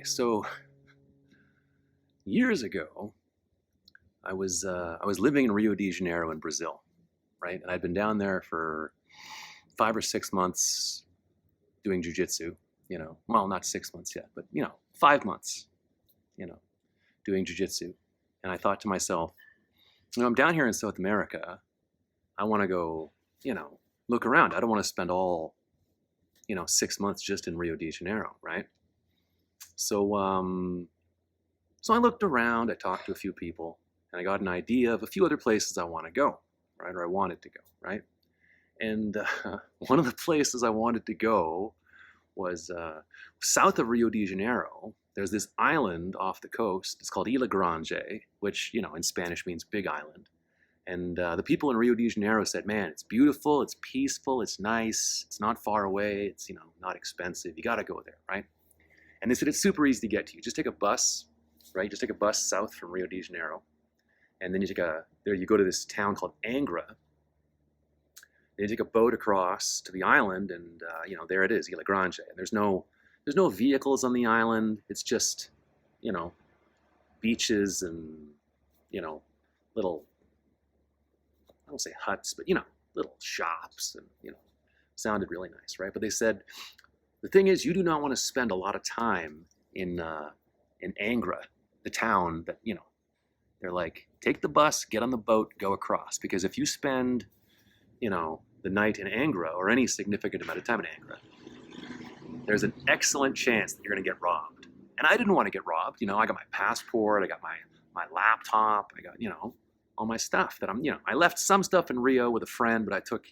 Okay, so years ago, I was living in Rio de Janeiro in Brazil, right? And I'd been down there for 5 or 6 months doing jujitsu. Well, not 6 months yet, but 5 months, you know, doing jujitsu. And I thought to myself, I'm down here in South America. I want to go, look around. I don't want to spend all, 6 months just in Rio de Janeiro, right? So, so I looked around. I talked to a few people, and I got an idea of a few other places I want to go, right? Or I wanted to go, right? And one of the places I wanted to go was south of Rio de Janeiro. There's this island off the coast. It's called Ilha Grande, which, in Spanish means big island. And the people in Rio de Janeiro said, man, it's beautiful, it's peaceful, it's nice, it's not far away, it's, not expensive. You got to go there, right? And they said it's super easy to get to. You just take a bus, right? Just take a bus south from Rio de Janeiro. And then you go to this town called Angra. Then you take a boat across to the island, and there it is, Ilha Grande. And there's no vehicles on the island. It's just, beaches and, little, I don't say huts, but little shops, and sounded really nice, right? But they said the thing is, you do not want to spend a lot of time in Angra, the town that they're like, take the bus, get on the boat, go across, because if you spend the night in Angra or any significant amount of time in Angra, there's an excellent chance that you're going to get robbed. And I didn't want to get robbed. I got my passport, I got my laptop, I got all my stuff that I left some stuff in Rio with a friend, but I took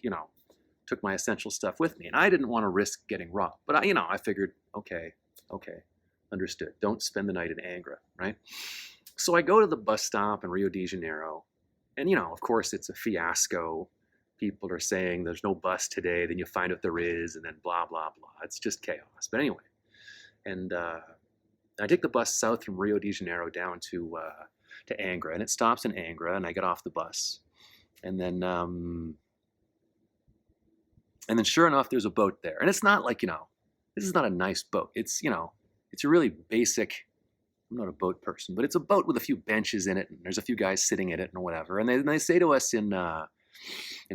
my essential stuff with me, and I didn't want to risk getting robbed. But I figured, okay, understood. Don't spend the night in Angra, right? So I go to the bus stop in Rio de Janeiro, and of course it's a fiasco. People are saying there's no bus today, then you find out there is, and then blah blah blah. It's just chaos. But anyway, and I take the bus south from Rio de Janeiro down to Angra, and it stops in Angra, and I get off the bus, and then sure enough, there's a boat there, and it's not like this is not a nice boat. It's it's a really basic. I'm not a boat person, but it's a boat with a few benches in it, and there's a few guys sitting in it and whatever. And they say to us in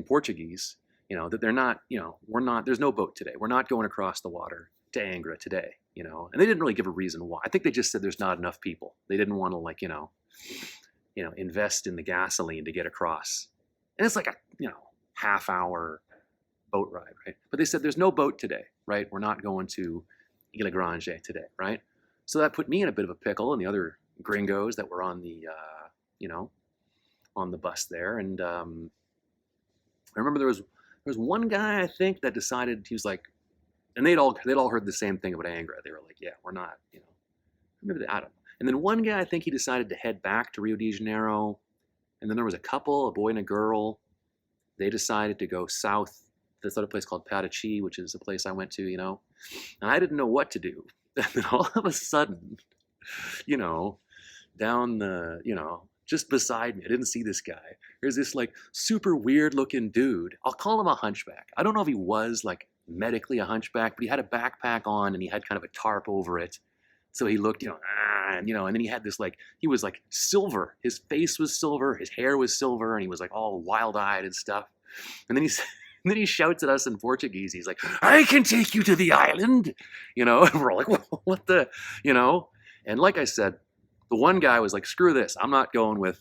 Portuguese, that they're not, we're not. There's no boat today. We're not going across the water to Angra today, And they didn't really give a reason why. I think they just said there's not enough people. They didn't want to invest in the gasoline to get across. And it's like a half hour boat ride, right? But they said there's no boat today, right? We're not going to Ilha Grande today, right? So that put me in a bit of a pickle, and the other gringos that were on the, on the bus there. And I remember there was one guy, I think, that decided, he was like, and they'd all heard the same thing about Angra. They were like, yeah, we're not, maybe I don't know. And then one guy, I think he decided to head back to Rio de Janeiro. And then there was a couple, a boy and a girl. They decided to go south to this other place called Parachi, which is a place I went to, and I didn't know what to do. And then all of a sudden, down the, just beside me, I didn't see this guy. There's this like super weird looking dude. I'll call him a hunchback. I don't know if he was like medically a hunchback, but he had a backpack on and he had kind of a tarp over it. So he looked, and then he had this he was like silver. His face was silver, his hair was silver, and he was like all wild-eyed and stuff. And then and then he shouts at us in Portuguese. He's like, I can take you to the island, and we're all like, what the, And like I said, the one guy was like, screw this. I'm not going with,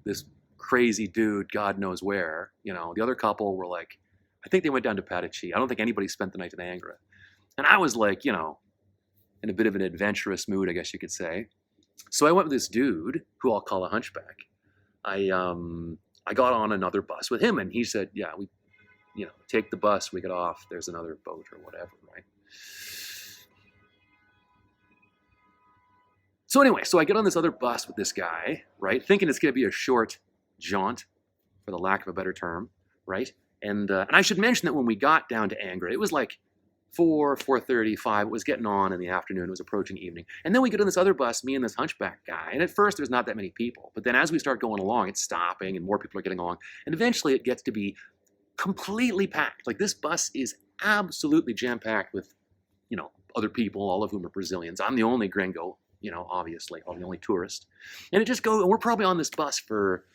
this crazy dude, God knows where. The other couple were like, I think they went down to Parachi. I don't think anybody spent the night in Angra. And I was like, in a bit of an adventurous mood, I guess you could say. So I went with this dude, who I'll call a hunchback. I got on another bus with him, and he said, yeah, we, take the bus, we get off, there's another boat or whatever, right? So anyway, so I get on this other bus with this guy, right, thinking it's going to be a short jaunt, for the lack of a better term, right? And I should mention that when we got down to Angra, it was like 4:30, 5. It was getting on in the afternoon. It was approaching evening. And then we get on this other bus, me and this hunchback guy. And at first, there's not that many people. But then as we start going along, it's stopping and more people are getting along. And eventually, it gets to be completely packed. Like, this bus is absolutely jam-packed with, other people, all of whom are Brazilians. I'm the only gringo, obviously, I'm the only tourist. And we're probably on this bus for,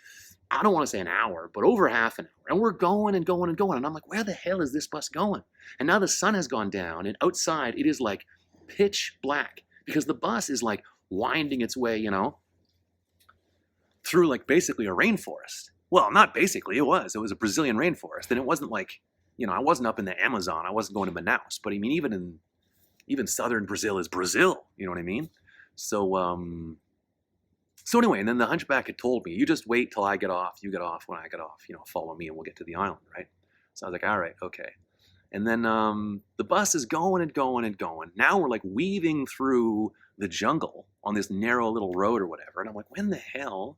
I don't want to say an hour, but over half an hour. And we're going and going and going. And I'm like, where the hell is this bus going? And now the sun has gone down, and outside it is like pitch black because the bus is like winding its way, through like basically a rainforest. Well, not basically, it was a Brazilian rainforest. And it wasn't like, I wasn't up in the Amazon. I wasn't going to Manaus. But I mean, even southern Brazil is Brazil. You know what I mean? So anyway, and then the Hunchback had told me, you just wait till I get off. You get off when I get off. Follow me and we'll get to the island, right? So I was like, all right, okay. And then the bus is going and going and going. Now we're like weaving through the jungle on this narrow little road or whatever. And I'm like, when the hell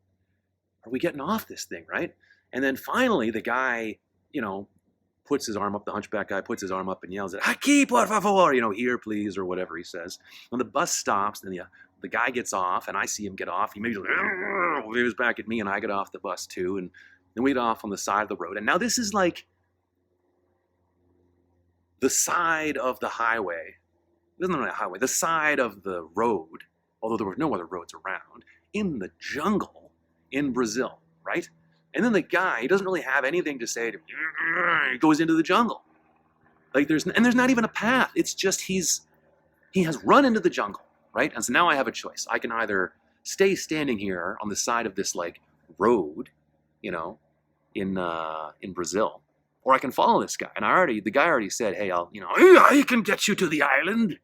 are we getting off this thing, right? And then finally the guy, puts his arm up, the Hunchback guy puts his arm up and yells at, "Aquí, por favor," here, please, or whatever he says. When the bus stops, and the guy gets off, and I see him get off. He maybe waves back at me, and I get off the bus too, and then we get off on the side of the road. And now this is like the side of the highway. It isn't really a highway. The side of the road, although there were no other roads around, in the jungle in Brazil, right? And then the guy, he doesn't really have anything to say to me. He goes into the jungle. Like there's not even a path. It's just he has run into the jungle, right? And so now I have a choice. I can either stay standing here on the side of this like road, in Brazil, or I can follow this guy. And the guy already said, hey, I can get you to the island,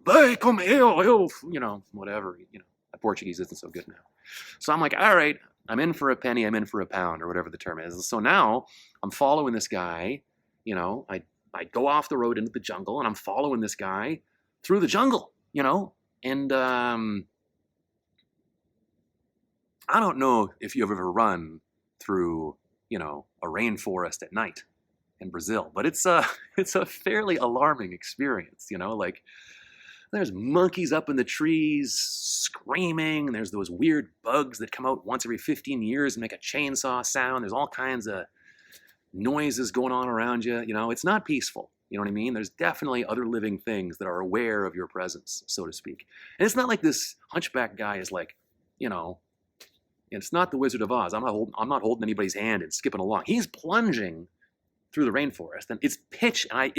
Vai com eu, whatever, my Portuguese isn't so good now. So I'm like, all right, I'm in for a penny, I'm in for a pound, or whatever the term is. So now I'm following this guy, I go off the road into the jungle, and I'm following this guy through the jungle, and I don't know if you've ever run through, a rainforest at night in Brazil, but it's a fairly alarming experience, like there's monkeys up in the trees screaming, and there's those weird bugs that come out once every 15 years and make a chainsaw sound. There's all kinds of noises going on around you. It's not peaceful. You know what I mean? There's definitely other living things that are aware of your presence, so to speak. And it's not like this Hunchback guy is like, it's not the Wizard of Oz. I'm not holding anybody's hand and skipping along. He's plunging through the rainforest, and it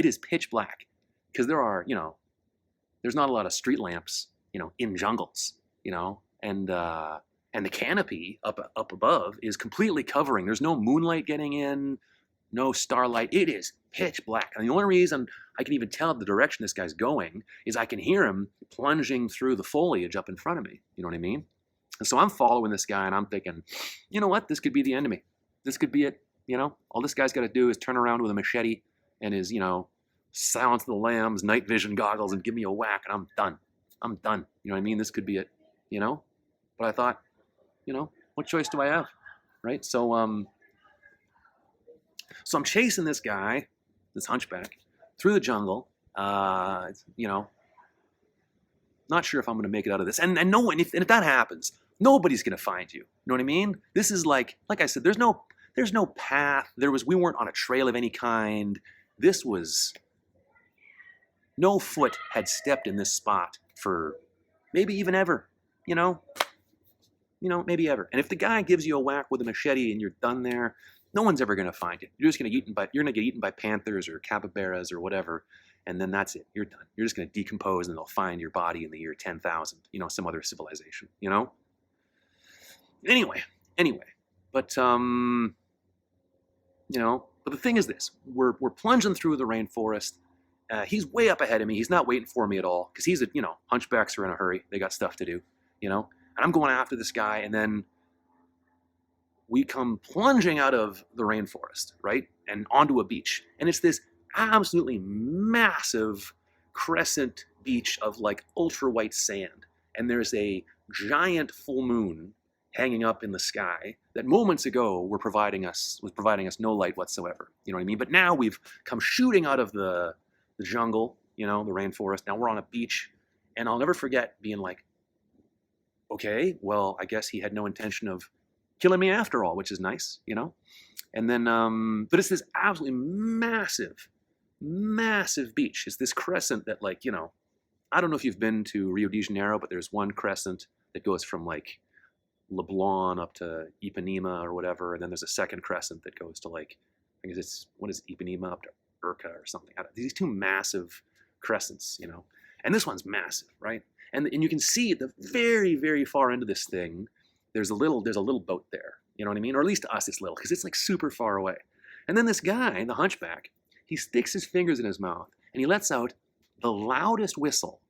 is pitch black because there's not a lot of street lamps, in jungles, and the canopy up above is completely covering. There's no moonlight getting in, no starlight. It is pitch black. And the only reason I can even tell the direction this guy's going is I can hear him plunging through the foliage up in front of me. You know what I mean? And so I'm following this guy, and I'm thinking, you know what? This could be the end of me. This could be it. All this guy's got to do is turn around with a machete and his, Silence of the Lambs, night vision goggles, and give me a whack, and I'm done. I'm done. You know what I mean? This could be it, But I thought, what choice do I have, right? So I'm chasing this guy, this Hunchback, through the jungle, not sure if I'm going to make it out of this. And no one, if that happens, nobody's going to find you. You know what I mean? This is like I said, there's no path. We weren't on a trail of any kind. This was... No foot had stepped in this spot for maybe even ever, maybe ever. And if the guy gives you a whack with a machete and you're done there, no one's ever going to find you. You're going to get eaten by panthers or capybaras or whatever, and then that's it. You're done. You're just going to decompose, and they'll find your body in the year 10,000, some other civilization, Anyway, but but the thing is this: we're plunging through the rainforest. He's way up ahead of me. He's not waiting for me at all because Hunchbacks are in a hurry. They got stuff to do, And I'm going after this guy, and then we come plunging out of the rainforest, right, and onto a beach. And it's this absolutely massive crescent beach of like ultra white sand. And there's a giant full moon hanging up in the sky that moments ago was providing us no light whatsoever. You know what I mean? But now we've come shooting out of the jungle, the rainforest. Now we're on a beach, and I'll never forget being like, okay, well, I guess he had no intention of killing me after all, which is nice, And then, but it's this absolutely massive massive beach. It's this crescent that, like, I don't know if you've been to Rio de Janeiro, but there's one crescent that goes from like Leblon up to Ipanema or whatever, and then there's a second crescent that goes to like, I guess it's, what is Ipanema up to Urca or something. These two massive crescents, and this one's massive, right? And you can see at the very, very far end of this thing, there's a little boat there, you know what I mean? Or at least to us it's little, because it's like super far away. And then this guy, the hunchback, he sticks his fingers in his mouth and he lets out the loudest whistle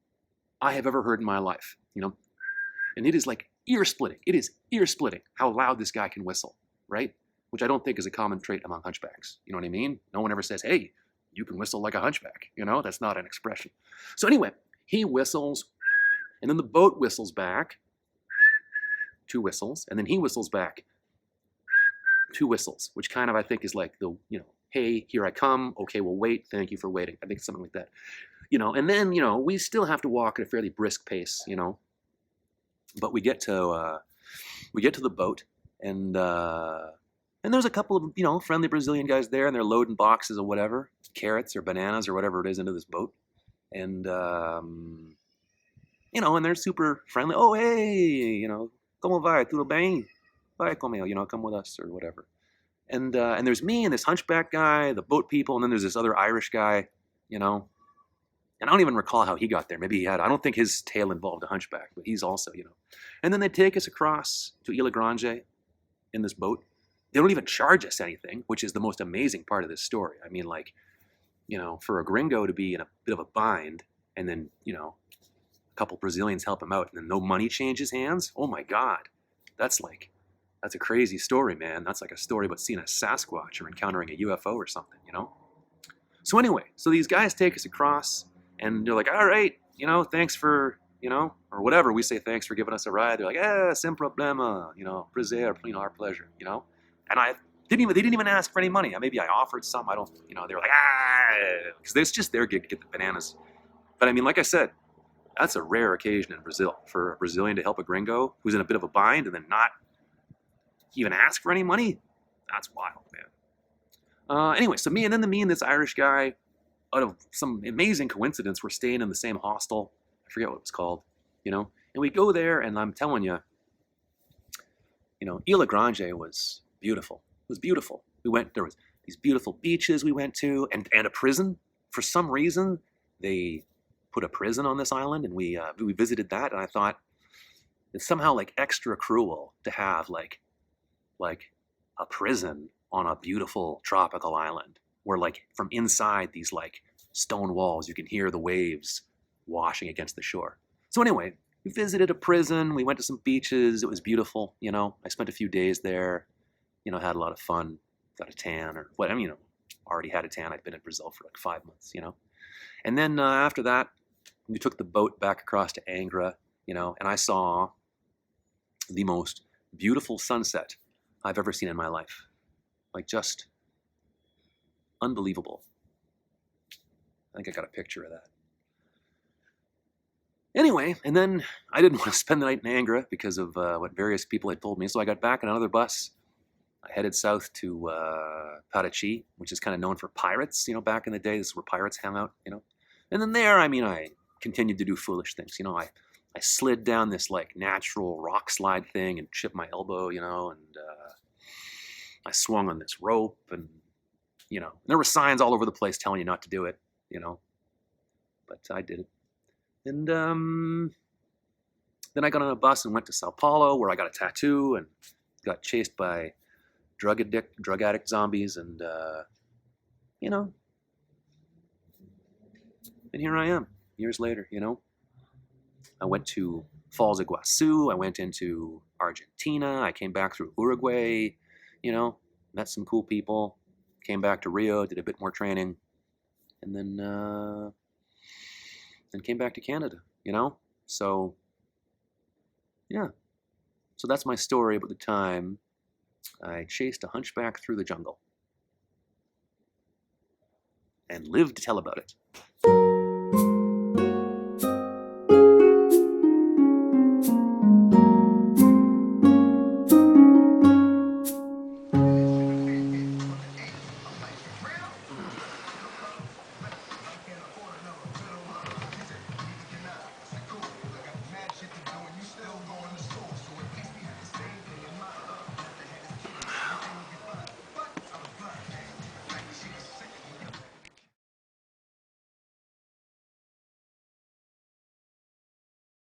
I have ever heard in my life, and it is like ear-splitting. It is ear-splitting how loud this guy can whistle, right? Which I don't think is a common trait among hunchbacks. You know what I mean? No one ever says, hey, you can whistle like a hunchback. That's not an expression. So anyway, he whistles, and then the boat whistles back, 2 whistles, and then he whistles back, 2 whistles, which kind of I think is like the, hey, here I come. Okay, we'll wait. Thank you for waiting. I think it's something like that. And then, we still have to walk at a fairly brisk pace, but we get to the boat, and there's a couple of, friendly Brazilian guys there, and they're loading boxes of whatever, carrots or bananas or whatever it is into this boat. And, and they're super friendly. Oh, hey, como vai? Tudo bem? Vai comigo, come with us or whatever. And there's me and this hunchback guy, the boat people, and then there's this other Irish guy, and I don't even recall how he got there. Maybe he had, I don't think his tale involved a hunchback, but he's also, And then they take us across to Ilha Grande in this boat. They don't even charge us anything, which is the most amazing part of this story. I mean, like, for a gringo to be in a bit of a bind, and then, a couple Brazilians help him out, and then no money changes hands. Oh my God. That's a crazy story, man. That's like a story about seeing a Sasquatch or encountering a UFO or something, So anyway, so these guys take us across, and they're like, all right, thanks for, or whatever. We say, thanks for giving us a ride. They're like, sem problema, prazer, our pleasure, And they didn't even ask for any money. Maybe I offered some. I don't, they were like, because it's just their gig to get the bananas. But I mean, like I said, that's a rare occasion in Brazil for a Brazilian to help a gringo who's in a bit of a bind and then not even ask for any money. That's wild, man. Anyway, so me and this Irish guy, out of some amazing coincidence, we're staying in the same hostel. I forget what it was called, And we go there, and I'm telling you, Ilha Grande was beautiful. It was beautiful. There was these beautiful beaches we went to, and a prison. For some reason, they put a prison on this island, and we visited that, and I thought it's somehow like extra cruel to have like a prison on a beautiful tropical island, where like from inside these like stone walls, you can hear the waves washing against the shore. So anyway, we visited a prison. We went to some beaches. It was beautiful. I spent a few days there, had a lot of fun, got a tan or what, already had a tan. I'd been in Brazil for like 5 months, And then after that, we took the boat back across to Angra, and I saw the most beautiful sunset I've ever seen in my life. Like, just unbelievable. I think I got a picture of that. Anyway, and then I didn't want to spend the night in Angra because of what various people had told me, so I got back on another bus. I headed south to Parachi, which is kind of known for pirates, back in the day. This is where pirates hang out, And then there, I continued to do foolish things. I slid down this like natural rock slide thing and chipped my elbow, and I swung on this rope, and there were signs all over the place telling you not to do it, but I did it. And then I got on a bus and went to Sao Paulo, where I got a tattoo and got chased by drug addict zombies, and and here I am years later. I went to Falls Iguaçu. I went into Argentina. I came back through Uruguay, met some cool people, came back to Rio, did a bit more training, and then came back to Canada, So, yeah. So that's my story about the time I chased a hunchback through the jungle and lived to tell about it.